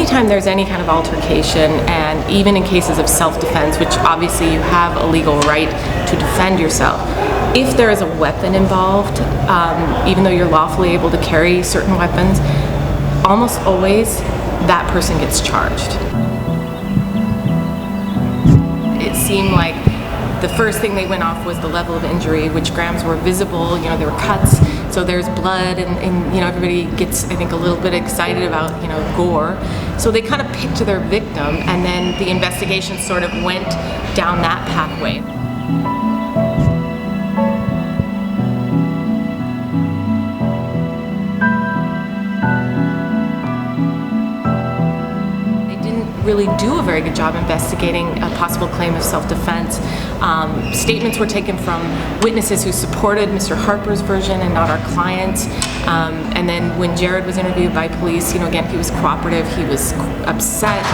anytime there's any kind of altercation, and even in cases of self-defense, which obviously you have a legal right to defend yourself, if there is a weapon involved, even though you're lawfully able to carry certain weapons, almost always that person gets charged. It seemed like the first thing they went off was the level of injury, which grams were visible, there were cuts, so there's blood, and everybody gets, I think, a little bit excited about, gore. So they kind of picked their victim, and then the investigation sort of went down that pathway. Really do a very good job investigating a possible claim of self-defense. Statements were taken from witnesses who supported Mr. Harper's version and not our client's. And then when Jared was interviewed by police, again, he was cooperative, he was upset.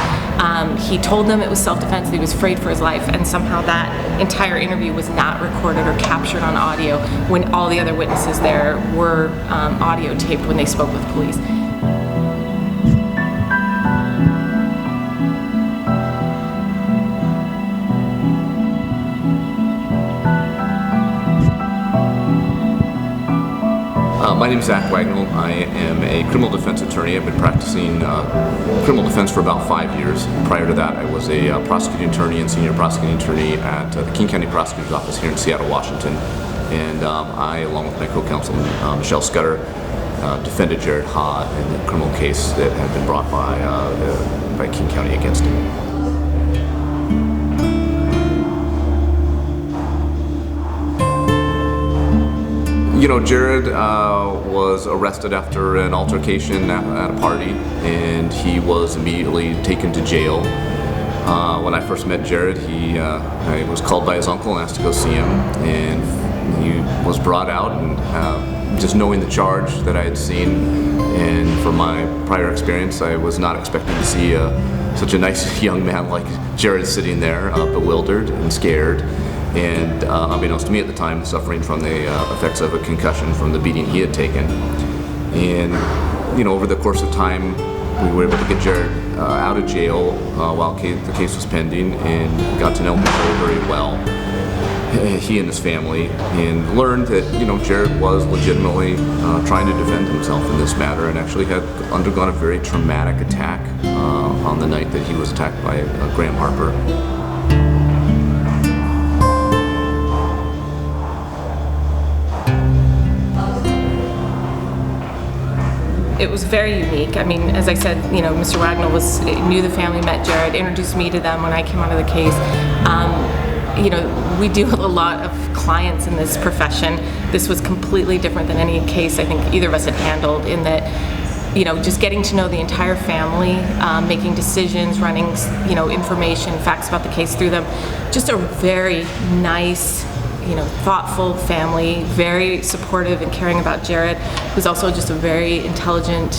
He told them it was self-defense, that he was afraid for his life, and somehow that entire interview was not recorded or captured on audio when all the other witnesses there were audio taped when they spoke with police. My name is Zach Wagnall. I am a criminal defense attorney. I've been practicing criminal defense for about 5 years. Prior to that, I was a prosecuting attorney and senior prosecuting attorney at the King County Prosecutor's Office here in Seattle, Washington. And I, along with my co-counsel, Michelle Scudder, defended Jared Ha in the criminal case that had been brought by King County against him. Jared was arrested after an altercation at a party, and he was immediately taken to jail. When I first met Jared, I was called by his uncle and asked to go see him, and he was brought out, and just knowing the charge that I had seen, and from my prior experience, I was not expecting to see such a nice young man like Jared sitting there, bewildered and scared. And unbeknownst to me at the time, suffering from the effects of a concussion from the beating he had taken. And over the course of time, we were able to get Jared out of jail while the case was pending, and got to know him very, very well, he and his family, and learned that Jared was legitimately trying to defend himself in this matter, and actually had undergone a very traumatic attack on the night that he was attacked by Graham Harper. It was very unique. I mean, as I said, Mr. Wagnall knew the family, met Jared, introduced me to them when I came onto the case. We deal with a lot of clients in this profession. This was completely different than any case I think either of us had handled, in that, just getting to know the entire family, making decisions, running, information, facts about the case through them. Just a very nice, thoughtful family, very supportive and caring about Jared, who's also just a very intelligent,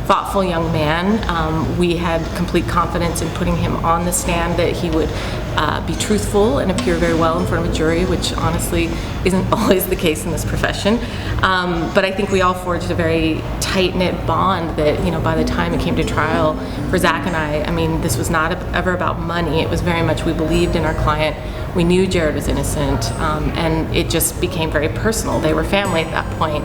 thoughtful young man. We had complete confidence in putting him on the stand that he would be truthful and appear very well in front of a jury, which honestly isn't always the case in this profession. But I think we all forged a very tight-knit bond that, by the time it came to trial for Zach and I mean, this was not ever about money. It was very much, we believed in our client. We knew Jared was innocent, and it just became very personal. They were family at that point.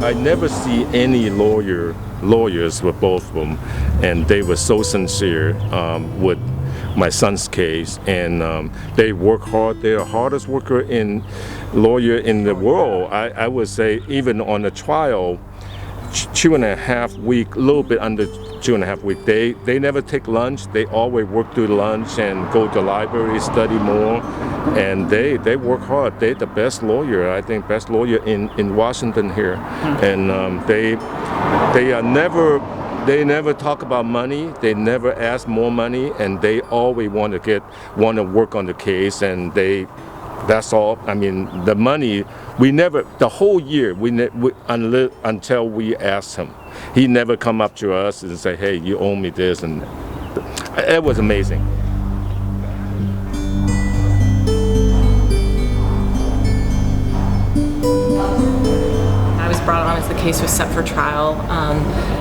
I never see any lawyers with both of them, and they were so sincere with my son's case, and they work hard. They're the hardest lawyer in the world. I would say, even on the trial, 2.5 weeks, a little bit under 2.5 weeks. They never take lunch. They always work through lunch and go to the library, study more, and they work hard. They're the best lawyer, I think, best lawyer in Washington here, and they never talk about money. They never ask more money, and they always want to work on the case, and that's all. I mean, the money, we never, the whole year, until we asked him. He never come up to us and say, hey, you owe me this, and it was amazing. brought on as the case was set for trial,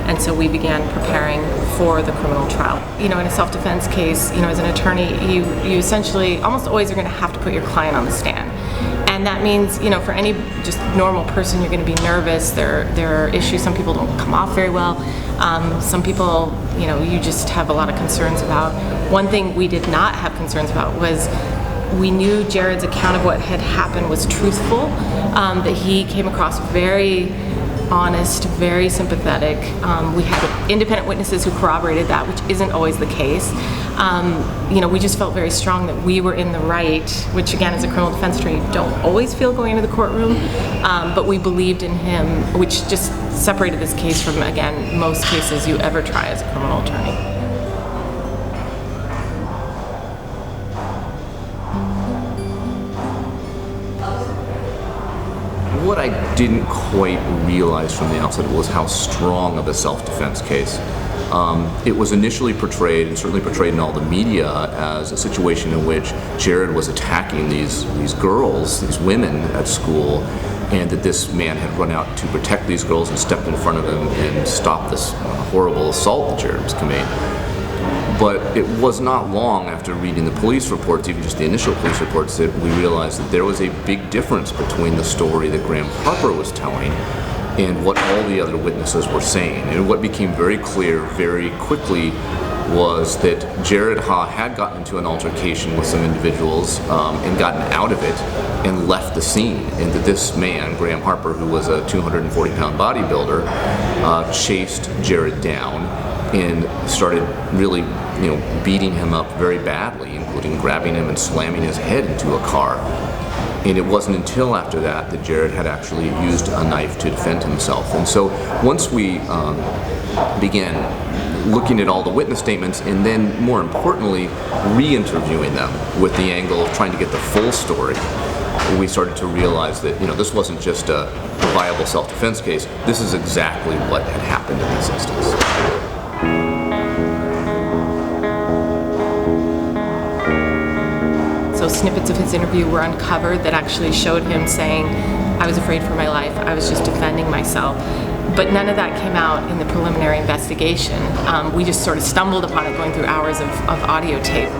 and so we began preparing for the criminal trial. You know, in a self-defense case, you know, as an attorney, you essentially almost always are going to have to put your client on the stand. And that means, you know, for any just normal person, you're going to be nervous. There are issues. Some people don't come off very well. Some people, you know, you just have a lot of concerns about. One thing we did not have concerns about was we knew Jared's account of what had happened was truthful, that he came across very honest, very sympathetic. We had independent witnesses who corroborated that, which isn't always the case. You know, we just felt very strong that we were in the right, which again, as a criminal defense attorney, you don't always feel going into the courtroom, but we believed in him, which just separated this case from, again, most cases you ever try as a criminal attorney. What I didn't quite realize from the outset was how strong of a self-defense case. It was initially portrayed, and certainly portrayed in all the media, as a situation in which Jared was attacking these girls, these women at school, and that this man had run out to protect these girls and stepped in front of them and stopped this horrible assault that Jared was committing. But it was not long after reading the police reports, even just the initial police reports, that we realized that there was a big difference between the story that Graham Harper was telling and what all the other witnesses were saying. And what became very clear very quickly was that Jared Ha had gotten into an altercation with some individuals and gotten out of it and left the scene, and that this man, Graham Harper, who was a 240-pound bodybuilder, chased Jared down and started really, you know, beating him up very badly, including grabbing him and slamming his head into a car. And it wasn't until after that that Jared had actually used a knife to defend himself. And so once we began looking at all the witness statements, and then more importantly, re-interviewing them with the angle of trying to get the full story, we started to realize that, you know, this wasn't just a viable self-defense case. This is exactly what had happened in this instance. So snippets of his interview were uncovered that actually showed him saying, I was afraid for my life, I was just defending myself. But none of that came out in the preliminary investigation. We just sort of stumbled upon it going through hours of audio tape.